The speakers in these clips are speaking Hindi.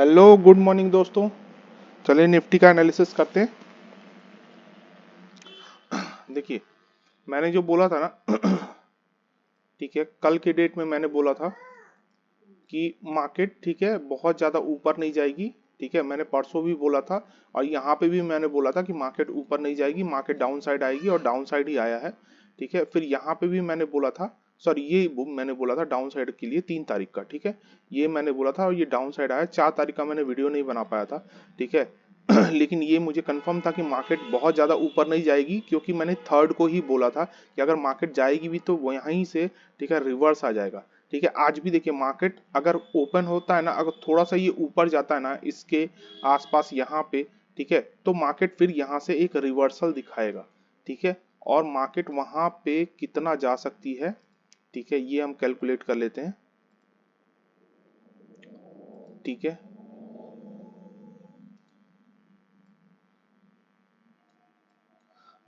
हेलो गुड मॉर्निंग दोस्तों। चलिए निफ्टी का एनालिसिस करते हैं। देखिए, मैंने जो बोला था ना ठीक है, कल के डेट में मैंने बोला था कि मार्केट ठीक है बहुत ज़्यादा ऊपर नहीं जाएगी। ठीक है, मैंने परसों भी बोला था और यहाँ पे भी मैंने बोला था कि मार्केट ऊपर नहीं जाएगी, मार्केट डाउन साइड आएगी और डाउन साइड ही आया है। ठीक है, फिर यहाँ पे भी मैंने बोला था, सॉरी ये मैंने बोला था डाउन साइड के लिए 3 तारीख का। ठीक है, ये मैंने बोला था और ये डाउन साइड आया। 4 तारीख का मैंने वीडियो नहीं बना पाया था। ठीक है लेकिन ये मुझे कंफर्म था कि मार्केट बहुत ज़्यादा ऊपर नहीं जाएगी, क्योंकि मैंने थर्ड को ही बोला था कि अगर मार्केट जाएगी भी तो वहीं से ठीक है रिवर्स आ जाएगा। ठीक है, आज भी देखिए मार्केट अगर ओपन होता है ना, अगर थोड़ा सा ये ऊपर जाता है ना इसके आसपास यहाँ पे, ठीक है, तो मार्केट फिर यहाँ से एक रिवर्सल दिखाएगा। ठीक है, और मार्केट वहां पे कितना जा सकती है, ठीक है, ये हम कैलकुलेट कर लेते हैं। ठीक है,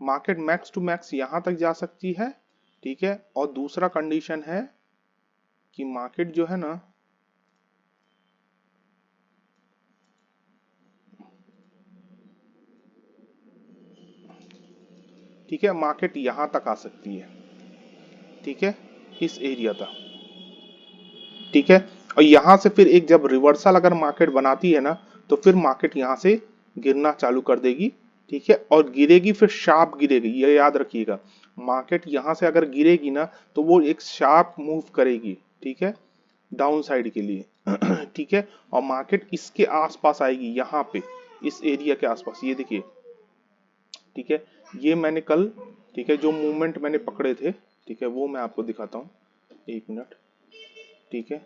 मार्केट मैक्स टू मैक्स यहां तक जा सकती है। ठीक है, और दूसरा कंडीशन है कि मार्केट जो है ना, ठीक है, मार्केट यहां तक आ सकती है। ठीक है, इस एरिया तक। ठीक है, और यहां से फिर एक जब रिवर्सल अगर मार्केट बनाती है ना, तो फिर मार्केट यहां से गिरना चालू कर देगी। ठीक है, और गिरेगी फिर शार्प गिरेगी, ये याद रखिएगा। मार्केट यहां से अगर गिरेगी ना तो वो एक शार्प मूव करेगी। ठीक है, डाउन साइड के लिए ठीक है, और मार्केट इसके आसपास आएगी यहाँ पे, इस एरिया के आसपास, ये देखिए। ठीक है, ये मैंने कल ठीक है जो मूवमेंट मैंने पकड़े थे, ठीक है, वो मैं आपको दिखाता हूँ। 1 मिनट। ठीक है,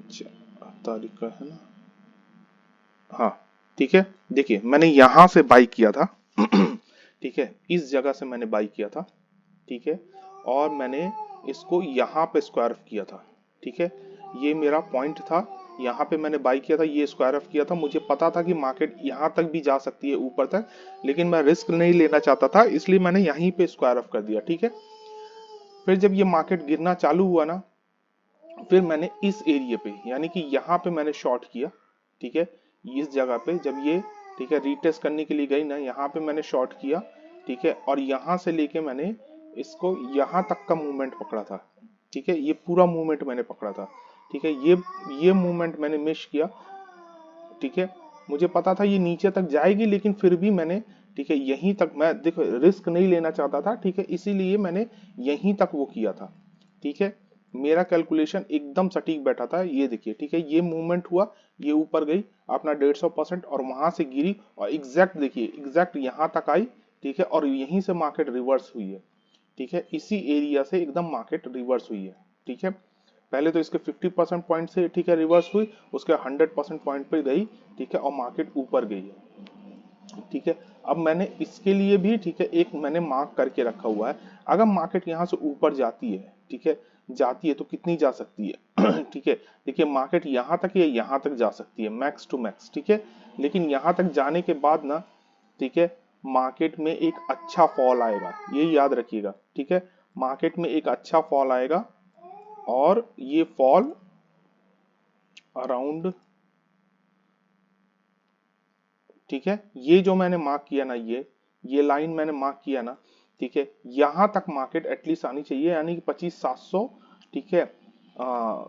4 तारीख का है ना। हाँ, ठीक है, देखिए मैंने यहां से बाई किया था ठीक है, इस जगह से मैंने बाई किया था। ठीक है, और मैंने इसको यहाँ पे स्क्वायर ऑफ किया था। ठीक है, ये मेरा पॉइंट था, यहाँ पे मैंने बाई किया था, ये स्क्वायर ऑफ किया था। मुझे पता था कि मार्केट यहाँ तक भी जा सकती है ऊपर तक, लेकिन मैं रिस्क नहीं लेना चाहता था, इसलिए मैंने यहीं पे स्क्वायर ऑफ कर दिया। ठीक है, फिर जब ये मार्केट गिरना चालू हुआ ना, फिर मैंने इस एरिया पे यानी कि यहाँ पे मैंने शॉर्ट किया। ठीक है, इस जगह पे जब ये ठीक है रीटेस्ट करने के लिए गई ना, यहाँ पे मैंने शॉर्ट किया। ठीक है, और यहाँ से लेके मैंने इसको यहाँ तक का मूवमेंट पकड़ा था। ठीक है, ये पूरा मूवमेंट मैंने पकड़ा था। ठीक है, ये मूवमेंट मैंने मिस किया। ठीक है, मुझे पता था ये नीचे तक जाएगी, लेकिन फिर भी मैंने ठीक है यहीं तक, मैं देखो रिस्क नहीं लेना चाहता था। ठीक है, इसीलिए मैंने यहीं तक वो किया था। ठीक है, मेरा कैलकुलेशन एकदम सटीक बैठा था। ये देखिए, ठीक है, ये मूवमेंट हुआ, ये ऊपर गई अपना 150% और वहां से गिरी और एग्जैक्ट देखिए एग्जैक्ट यहाँ तक आई। ठीक है, और यहीं से मार्केट रिवर्स हुई है। ठीक है, इसी एरिया से एकदम मार्केट रिवर्स हुई है। ठीक है, पहले तो इसके 50% पॉइंट से ठीक है रिवर्स हुई, उसके 100% पॉइंट पे गई। ठीक है, और मार्केट ऊपर गई है। ठीक है, अब मैंने इसके लिए भी ठीक है एक मैंने मार्क करके रखा हुआ है। अगर मार्केट यहाँ से ऊपर जाती है, ठीक है, जाती है तो कितनी जा सकती है ठीक है, देखिए मार्केट यहाँ तक या यहाँ तक जा सकती है मैक्स टू मैक्स। ठीक है, लेकिन यहाँ तक जाने के बाद ना, ठीक है, मार्केट में एक अच्छा फॉल आएगा, ये याद रखिएगा। ठीक है, मार्केट में एक अच्छा फॉल आएगा और ये फॉल अराउंड, ठीक है, ये जो मैंने मार्क किया ना, ये लाइन मैंने मार्क किया ना, ठीक है, यहां तक मार्केट एटलीस्ट आनी चाहिए, यानी कि 25,700। ठीक है,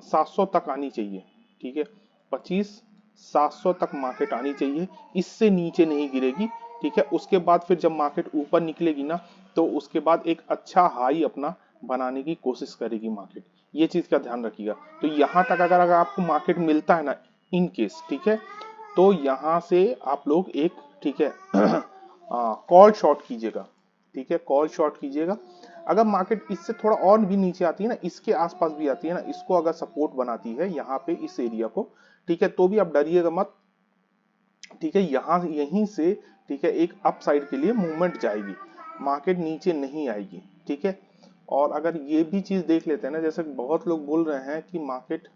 700 तक आनी चाहिए। ठीक है, 25,700 तक मार्केट आनी चाहिए, इससे नीचे नहीं गिरेगी। ठीक है, उसके बाद फिर जब मार्केट ऊपर निकलेगी ना, तो उसके बाद एक अच्छा हाई अपना बनाने की कोशिश करेगी मार्केट। ये चीज का ध्यान रखिएगा। तो यहां तक अगर आपको मार्केट मिलता है ना, इन केस, ठीक है, तो यहां से आप लोग एक ठीक है कॉल शॉर्ट कीजिएगा। ठीक है, कॉल शॉर्ट कीजिएगा। अगर मार्केट इससे थोड़ा और भी नीचे आती है ना, इसके आसपास भी आती है ना, इसको अगर सपोर्ट बनाती है यहाँ पे इस एरिया को, ठीक है, तो भी आप डरिएगा मत। ठीक है, यहाँ यहीं से ठीक है एक अप साइड के लिए मूवमेंट जाएगी, मार्केट नीचे नहीं आएगी। ठीक है, और अगर ये भी चीज देख लेते हैं ना, जैसे बहुत लोग बोल रहे हैं कि मार्केट,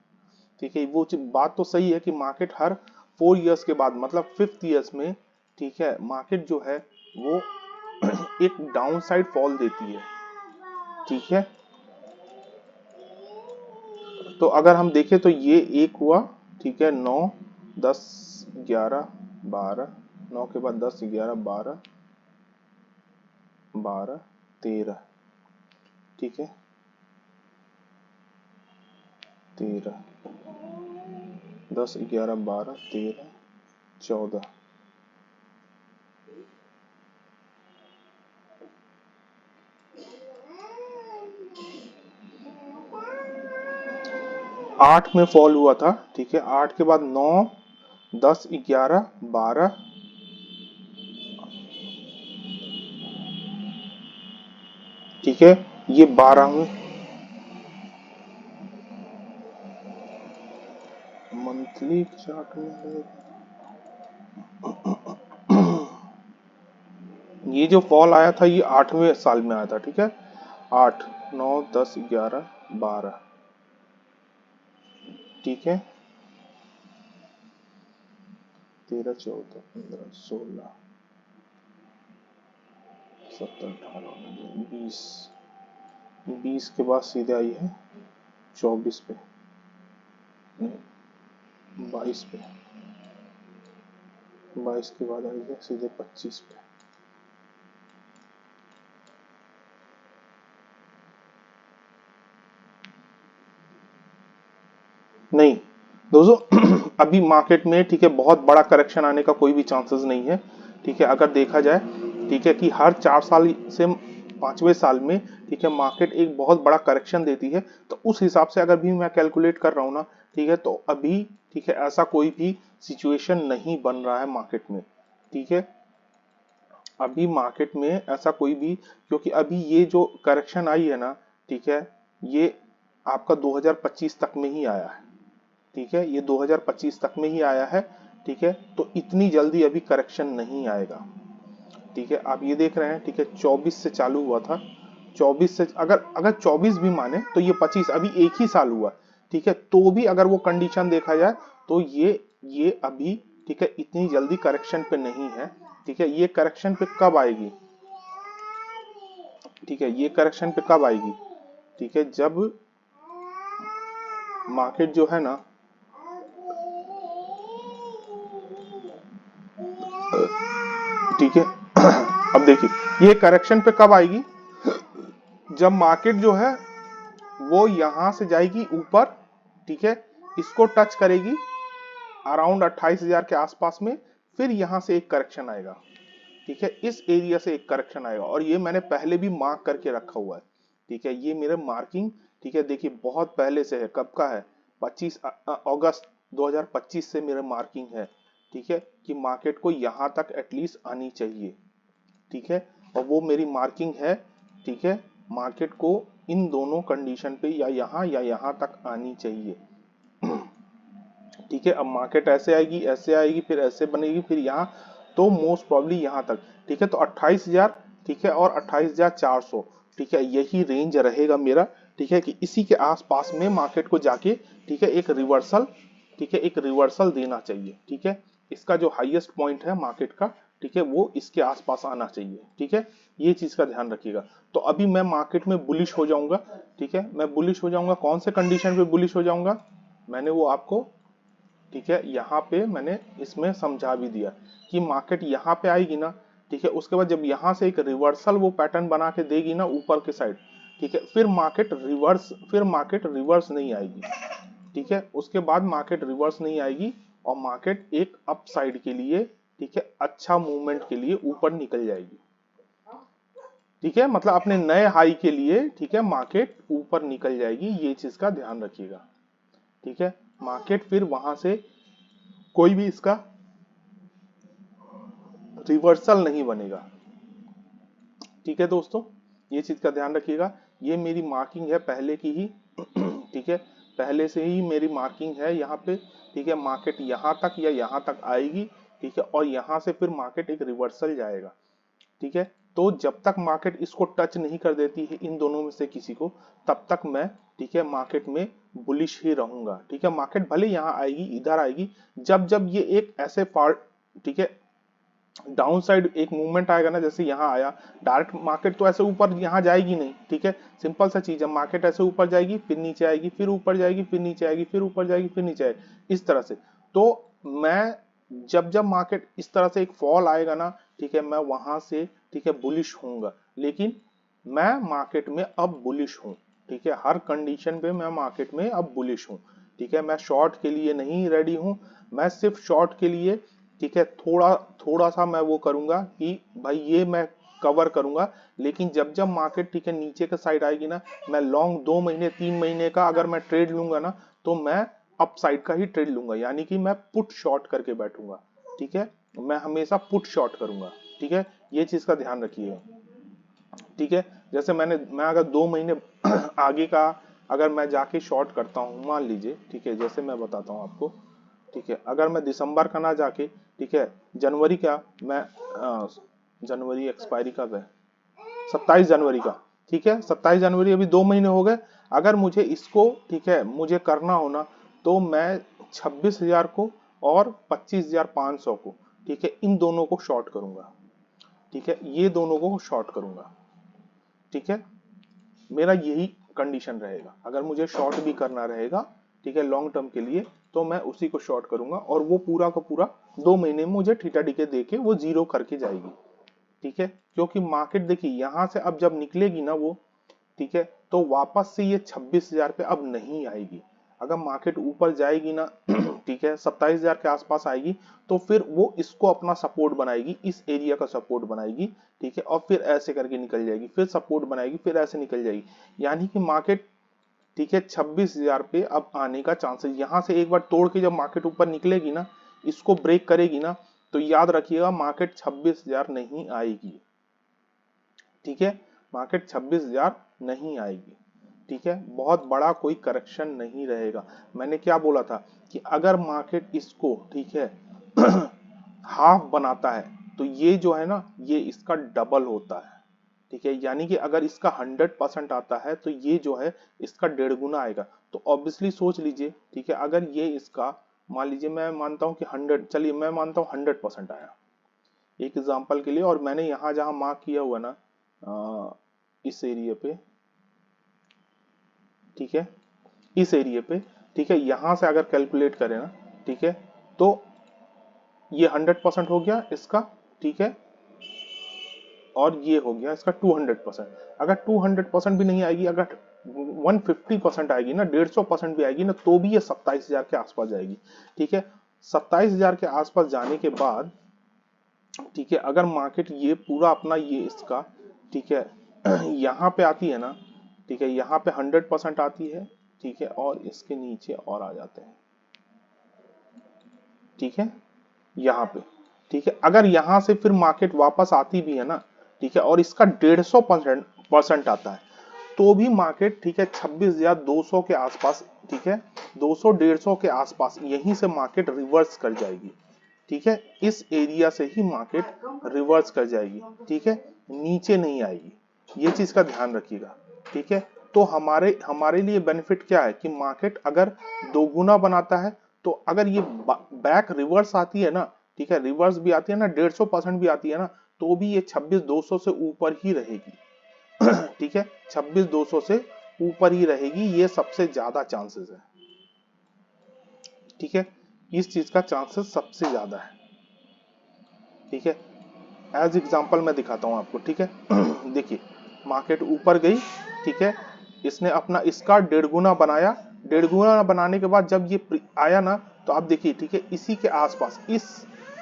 ठीक है, वो बात तो सही है कि मार्केट हर 4 इयर्स के बाद मतलब 5th ईयर्स में, ठीक है, मार्केट जो है वो एक डाउन साइड फॉल देती है। ठीक है, तो अगर हम देखें तो ये एक हुआ, ठीक है, 9 10 11 12, 9 के बाद 10 11 12 12 13, ठीक है, 13 10 11 12 13 14, आठ में फॉल हुआ था, ठीक है, 8 के बाद 9 10 11 12, ठीक है, ये 12 में मंथली चार्ट में है। ये जो फॉल आया था ये 8वें साल में आया था, ठीक है, 8 9 10 11 12, ठीक है, 13 14 15 16 17 18 20, 20 के बाद सीधे आई है 24 पे, नहीं 22 पे, 22 के बाद आई है सीधे 25 पे। नहीं दोस्तों, अभी मार्केट में, ठीक है, बहुत बड़ा करेक्शन आने का कोई भी चांसेस नहीं है, ठीक है, अगर देखा जाए, ठीक है, कि हर 4 साल से 5वें साल में, ठीक है, मार्केट एक बहुत बड़ा करेक्शन देती है, तो उस हिसाब से अगर भी मैं कैलकुलेट कर रहा हूँ ना, ठीक है, तो अभी, ठीक है, ऐसा कोई भी सिचुएशन नहीं बन रहा है मार्केट में, ठीक है, अभी मार्केट में ऐसा कोई भी, क्योंकि अभी ये जो करेक्शन आई है ना, ठीक है, ये आपका 2025 तक में ही आया है, ठीक है, ये 2025 तक में ही आया है, ठीक है, तो इतनी जल्दी अभी करेक्शन नहीं आएगा, ठीक है, आप ये देख रहे हैं, ठीक है, 24 से चालू हुआ था, 24 से अगर अगर 24 भी माने तो ये 25 अभी एक ही साल हुआ, ठीक है, तो भी अगर वो कंडीशन देखा जाए तो ये अभी, ठीक है, इतनी जल्दी करेक्शन पे नहीं है, ठीक है, ये करेक्शन पे कब आएगी, ठीक है, ये करेक्शन पे कब आएगी, ठीक है, जब मार्केट जो है ना, ठीक है, अब देखिए ये करेक्शन पे कब आएगी, जब मार्केट जो है वो यहां से जाएगी ऊपर, ठीक है, इसको टच करेगी अराउंड 28,000 के आसपास में, फिर यहां से एक करेक्शन आएगा, ठीक है, इस एरिया से एक करेक्शन आएगा, और ये मैंने पहले भी मार्क करके रखा हुआ है, ठीक है, ये मेरे मार्किंग, ठीक है, देखिए बहुत पहले से है, कब का है, 25 अगस्त 2025 से मेरा मार्किंग है, ठीक है, कि मार्केट को यहां तक एटलीस्ट आनी चाहिए, ठीक है, और वो मेरी मार्किंग है, ठीक है, मार्केट को इन दोनों कंडीशन पे या यहाँ तक आनी चाहिए, ठीक है, अब मार्केट ऐसे आएगी फिर ऐसे बनेगी फिर यहाँ, तो मोस्ट प्रॉब्ली यहाँ तक, ठीक है, तो 28,000, ठीक है, और 28,400, ठीक है, यही रेंज रहेगा मेरा, ठीक है, कि इसी के आसपास में मार्केट को जाके, ठीक है, एक रिवर्सल, ठीक है, एक रिवर्सल देना चाहिए, ठीक है, इसका जो हाईएस्ट पॉइंट है मार्केट का, ठीक है, वो इसके आसपास आना चाहिए, ठीक है, ये चीज का ध्यान रखिएगा, तो अभी मैं मार्केट में बुलिश हो जाऊंगा, ठीक है, मैं बुलिश हो जाऊंगा, कौन से कंडीशन पे बुलिश हो जाऊंगा, मैंने वो आपको, ठीक है, यहाँ पे मैंने इसमें समझा भी दिया कि मार्केट यहाँ पे आएगी ना, ठीक है, उसके बाद जब यहाँ से एक रिवर्सल वो पैटर्न बना के देगी ना ऊपर के साइड, ठीक है, फिर मार्केट रिवर्स नहीं आएगी, ठीक है, उसके बाद मार्केट रिवर्स नहीं आएगी और मार्केट एक अप साइड के लिए, ठीक है, अच्छा मूवमेंट के लिए ऊपर निकल जाएगी, ठीक है, मतलब अपने नए हाई के लिए, ठीक है, मार्केट ऊपर निकल जाएगी, ये चीज का ध्यान रखिएगा, ठीक है, मार्केट फिर वहां से कोई भी इसका रिवर्सल नहीं बनेगा, ठीक है दोस्तों, ये चीज का ध्यान रखिएगा, ये मेरी मार्किंग है पहले की ही, ठीक है, पहले से ही मेरी मार्किंग है यहाँ पे, ठीक है, मार्केट यहाँ तक या यहाँ तक आएगी, ठीक है, और यहाँ से फिर मार्केट एक रिवर्सल जाएगा, ठीक है, तो जब तक मार्केट इसको टच नहीं कर देती है इन दोनों में से किसी को, तब तक मैं, ठीक है, मार्केट में बुलिश ही रहूंगा, ठीक है, मार्केट भले यहाँ आएगी इधर आएगी, जब जब ये एक ऐसे ठीक है, डाउन साइड एक मूवमेंट आएगा ना, जैसे यहाँ आया, डायरेक्ट मार्केट तो ऐसे ऊपर यहाँ जाएगी नहीं, ठीक है, सिंपल सा चीज है, मार्केट ऐसे ऊपर जाएगी फिर नीचे आएगी, फिर ऊपर जाएगी फिर नीचे आएगी, फिर ऊपर जाएगी फिर नीचे आएगी, इस तरह से। तो मैं जब जब मार्केट इस तरह से एक फॉल आएगा ना, ठीक है, मैं वहां से, ठीक है, बुलिश होऊंगा, लेकिन मैं मार्केट में अब बुलिश हूँ, ठीक है, हर कंडीशन पे मैं मार्केट में अब बुलिश हूँ, ठीक है, मैं शॉर्ट के लिए नहीं रेडी हूँ, मैं सिर्फ शॉर्ट के लिए, ठीक है, थोड़ा थोड़ा सा मैं वो करूंगा कि भाई ये मैं कवर करूंगा, लेकिन जब जब मार्केट, ठीक है, नीचे के साइड आएगी ना, मैं लॉन्ग 2 महीने 3 महीने का अगर मैं ट्रेड लूंगा ना, तो मैं अप साइड का ही ट्रेड लूंगा, यानी कि मैं पुट शॉर्ट करके बैठूंगा, ठीक है, मैं हमेशा पुट शॉर्ट करूंगा, ठीक है, ये चीज का ध्यान रखिए, ठीक है। जैसे मैं अगर 2 महीने आगे का अगर मैं जाके शॉर्ट करता हूँ, मान लीजिए, ठीक है, जैसे मैं बताता हूँ आपको, ठीक है, अगर मैं दिसंबर का ना जाके, ठीक है, जनवरी का मैं जनवरी एक्सपायरी कब है, 27 जनवरी का, ठीक है, 27 जनवरी, अभी 2 महीने हो गए, अगर मुझे इसको, ठीक है, मुझे करना हो ना, तो मैं 26,000 को और 25,500 को, ठीक है, इन दोनों को शॉर्ट करूंगा, ठीक है, ये दोनों को शॉर्ट करूंगा, ठीक है, मेरा यही कंडीशन रहेगा, अगर मुझे शॉर्ट भी करना रहेगा, ठीक है, लॉन्ग टर्म के लिए, तो मैं उसी को शॉर्ट करूंगा, और वो पूरा का पूरा 2 महीने में मुझे थीटा डी के दे के वो जीरो करके जाएगी, ठीक है, क्योंकि मार्केट देखिए यहां से अब जब निकलेगी ना वो, ठीक है, तो वापस से ये 26,000 पे अब नहीं आएगी, अगर मार्केट ऊपर जाएगी ना ठीक है, 27,000 के आसपास आएगी, तो फिर वो इसको अपना सपोर्ट बनाएगी, इस एरिया का सपोर्ट बनाएगी, ठीक है, और फिर ऐसे करके निकल जाएगी, फिर सपोर्ट बनाएगी, फिर ऐसे निकल जाएगी, यानी कि मार्केट, ठीक है, 26,000 पे अब आने का चांसेस, यहां से एक बार तोड़ के जब मार्केट ऊपर निकलेगी ना, इसको ब्रेक करेगी ना, तो याद रखिएगा मार्केट 26,000 नहीं आएगी, ठीक है, मार्केट 26,000 नहीं आएगी, ठीक है, बहुत बड़ा कोई करेक्शन नहीं रहेगा। मैंने क्या बोला था कि अगर मार्केट इसको, ठीक है, हाफ बनाता है, तो ये जो है ना, ये इसका डबल होता है, ठीक है, यानी कि अगर इसका 100% आता है, तो ये जो है इसका 1.5 गुना आएगा, तो ऑब्वियसली सोच लीजिए, ठीक है, अगर ये इसका, मान लीजिए मैं मानता हूं कि 100, चलिए मैं मानता हूं 100% आया एक एग्जांपल के लिए, और मैंने यहां जहां मार्क किया हुआ ना, इस एरिया पे, ठीक है, इस एरिया पे, ठीक है, यहां से अगर कैलकुलेट करें ना, ठीक है, तो ये 100% हो गया इसका, ठीक है, और ये हो गया इसका 200%, अगर 200% भी नहीं आएगी, अगर 150% आएगी ना, 150% भी आएगी ना, तो भी ये 27,000 के आसपास जाएगी, ठीक है, 27,000 के आसपास जाने के बाद, ठीक है, अगर मार्केट ये पूरा अपना ये इसका, ठीक है, यहाँ पे आती है ना, ठीक है, यहाँ पे 100% आती है, ठीक है, और इसके नीचे और आ जाते हैं, ठीक है, यहाँ पे, ठीक है, अगर यहाँ से फिर मार्केट वापस आती भी है ना, ठीक है, और इसका 150% आता है, तो भी मार्केट, ठीक है, 26,200 के आसपास, ठीक है, 200 150 के आसपास यहीं से मार्केट रिवर्स कर जाएगी, ठीक है, इस एरिया से ही मार्केट रिवर्स कर जाएगी, ठीक है, नीचे नहीं आएगी, ये चीज का ध्यान रखिएगा, ठीक है, तो हमारे हमारे लिए बेनिफिट क्या है कि मार्केट अगर 2 गुना बनाता है, तो अगर ये बैक रिवर्स आती है ना, ठीक है, रिवर्स भी आती है ना, 150% भी आती है ना, तो भी ये 26,200 से ऊपर ही रहेगी ठीक है, 26,200 से ऊपर ही रहेगी, ये सबसे ज्यादा चांसेस है, ठीक है, इस चीज का चांसेस सबसे ज्यादा है, ठीक है, एज एग्जांपल मैं दिखाता हूं आपको, ठीक है देखिए, मार्केट ऊपर गई, ठीक है, इसने अपना इसका 1.5 गुना बनाया, 1.5 गुना बनाने के बाद जब ये आया ना, तो आप देखिए, ठीक है, इसी के आसपास, इस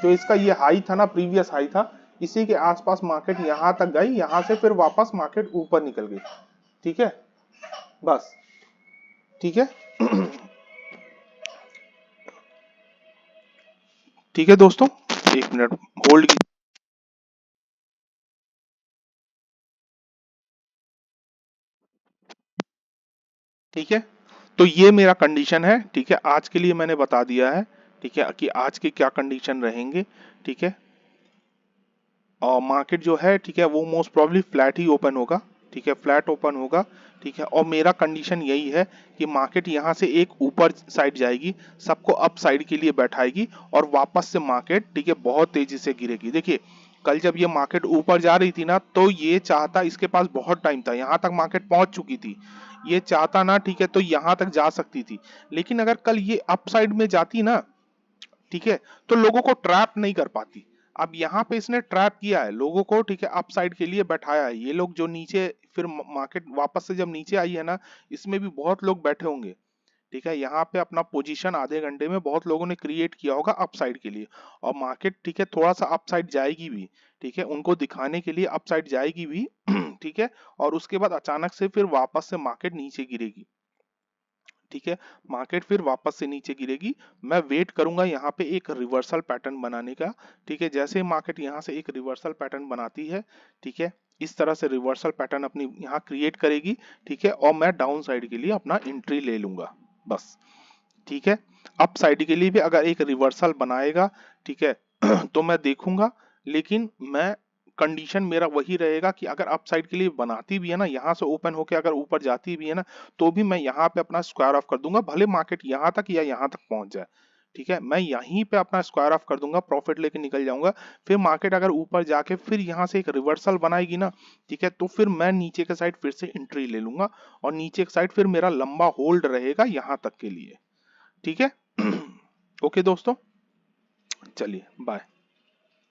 जो इसका ये हाई था ना, प्रीवियस हाई था, इसी के आसपास मार्केट यहां तक गई, यहां से फिर वापस मार्केट ऊपर निकल गई, ठीक है, बस, ठीक है ठीक है दोस्तों, 1 मिनट होल्ड की, ठीक है, तो ये मेरा कंडीशन है, ठीक है, आज के लिए मैंने बता दिया है, ठीक है, कि आज के क्या कंडीशन रहेंगे, ठीक है, और मार्केट जो है, ठीक है, वो मोस्ट प्रोबेबली फ्लैट ही ओपन होगा, ठीक है, फ्लैट ओपन होगा, ठीक है। और मेरा कंडीशन यही है कि मार्केट यहाँ से एक ऊपर साइड जाएगी, सबको अप साइड के लिए बैठाएगी और वापस से मार्केट, ठीक है, बहुत तेजी से गिरेगी। देखिए कल जब ये मार्केट ऊपर जा रही थी ना, तो ये चाहता, इसके पास बहुत टाइम था, यहाँ तक मार्केट पहुंच चुकी थी, ये चाहता ना, ठीक है, तो यहाँ तक जा सकती थी। लेकिन अगर कल ये अप साइड में जाती ना, ठीक है, तो लोगों को ट्रैप नहीं कर पाती। अब यहाँ पे इसने ट्रैप किया है लोगों को, ठीक है, अपसाइड के लिए बैठाया है। ये लोग जो नीचे, फिर मार्केट वापस से जब नीचे आई है ना, इसमें भी बहुत लोग बैठे होंगे, ठीक है। यहाँ पे अपना पोजीशन आधे घंटे में बहुत लोगों ने क्रिएट किया होगा अपसाइड के लिए, और मार्केट, ठीक है, थोड़ा सा अपसाइड जाएगी भी, ठीक है, उनको दिखाने के लिए अपसाइड जाएगी भी ठीक है। और उसके बाद अचानक से फिर वापस से मार्केट नीचे गिरेगी, ठीक है, मार्केट फिर वापस से नीचे गिरेगी। मैं वेट करूंगा यहाँ पे एक रिवर्सल पैटर्न बनाने का, ठीक है। जैसे मार्केट यहाँ से एक रिवर्सल पैटर्न बनाती है, ठीक है, इस तरह से रिवर्सल पैटर्न अपनी यहाँ क्रिएट करेगी, ठीक है, और मैं डाउन साइड के लिए अपना एंट्री ले लूंगा, बस, ठीक है। अप साइड के लिए भी अगर एक रिवर्सल बनाएगा, ठीक है, तो मैं देखूंगा। लेकिन मैं, कंडीशन मेरा वही रहेगा कि अगर अप साइड के लिए बनाती भी है ना, यहाँ से ओपन होके अगर ऊपर जाती भी है ना, तो भी मैं यहाँ पे अपना स्क्वायर ऑफ कर दूंगा, भले मार्केट यहाँ तक या यहाँ तक पहुंच जाए, ठीक है, मैं यहीं पे अपना स्क्वायर ऑफ कर दूंगा, प्रॉफिट लेके निकल जाऊंगा। फिर मार्केट अगर ऊपर जाके फिर यहाँ से एक रिवर्सल बनाएगी ना, ठीक है, तो फिर मैं नीचे के साइड फिर से एंट्री ले लूंगा, और नीचे के साइड फिर मेरा लंबा होल्ड रहेगा यहाँ तक के लिए, ठीक है। ओके दोस्तों, चलिए बाय।